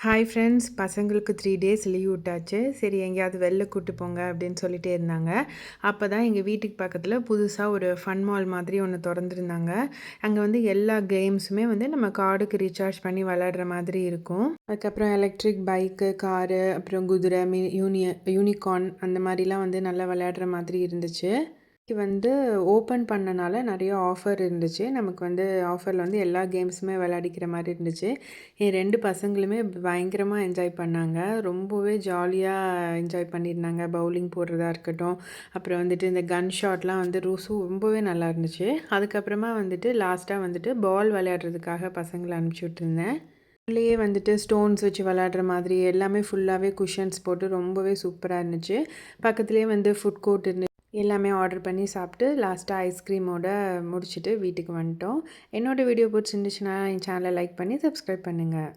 Hi friends, பசங்களுக்கு 3 days leave விட்டாச்சு. சரி எங்கேயாவது வெளில கூட்டு போங்க அப்படின்னு சொல்லிட்டே இருந்தாங்க. அப்போ தான் எங்கள் வீட்டுக்கு பக்கத்தில் புதுசாக ஒரு ஃபன் மால் மாதிரி ஒன்று திறந்துருந்தாங்க. அங்கே வந்து எல்லா கேம்ஸுமே வந்து நம்ம கார்டுக்கு ரீசார்ஜ் பண்ணி விளையாடுற மாதிரி இருக்கும். அதுக்கப்புறம் எலக்ட்ரிக் பைக்கு, காரு, அப்புறம் குதிரை, யூனிகார்ன் அந்த மாதிரிலாம் வந்து நல்லா விளையாடுற மாதிரி இருந்துச்சு. வந்து ஓப்பன் பண்ணனால நிறைய ஆஃபர் இருந்துச்சு. நமக்கு வந்து ஆஃபரில் வந்து எல்லா கேம்ஸுமே விளையாடிக்கிற மாதிரி இருந்துச்சு. என் 2 பசங்களுமே பயங்கரமாக என்ஜாய் பண்ணாங்க. ரொம்பவே ஜாலியாக என்ஜாய் பண்ணியிருந்தாங்க. பவுலிங் போடுறதா இருக்கட்டும், அப்புறம் வந்துட்டு இந்த கன் ஷாட்லாம் வந்து ரொம்பவே நல்லா இருந்துச்சு. அதுக்கப்புறமா வந்துட்டு லாஸ்ட்டாக வந்துட்டு பால் விளையாடுறதுக்காக பசங்களை அனுப்பிச்சி விட்டுருந்தேன். உள்ளேயே வந்துட்டு ஸ்டோன்ஸ் வச்சு விளையாடுற மாதிரி எல்லாமே ஃபுல்லாகவே குஷன்ஸ் போட்டு ரொம்பவே சூப்பராக இருந்துச்சு. பக்கத்துலேயே வந்து ஃபுட் கோர்ட் இருந்துச்சு. எல்லாமே ஆர்டர் பண்ணி சாப்பிட்டு லாஸ்ட்டாக ஐஸ்கிரீமோட முடிச்சுட்டு வீட்டுக்கு வந்துட்டோம். என்னோடய வீடியோ பிடிச்சிருந்துச்சுன்னா என் சேனலை லைக் பண்ணி சப்ஸ்கிரைப் பண்ணுங்கள்.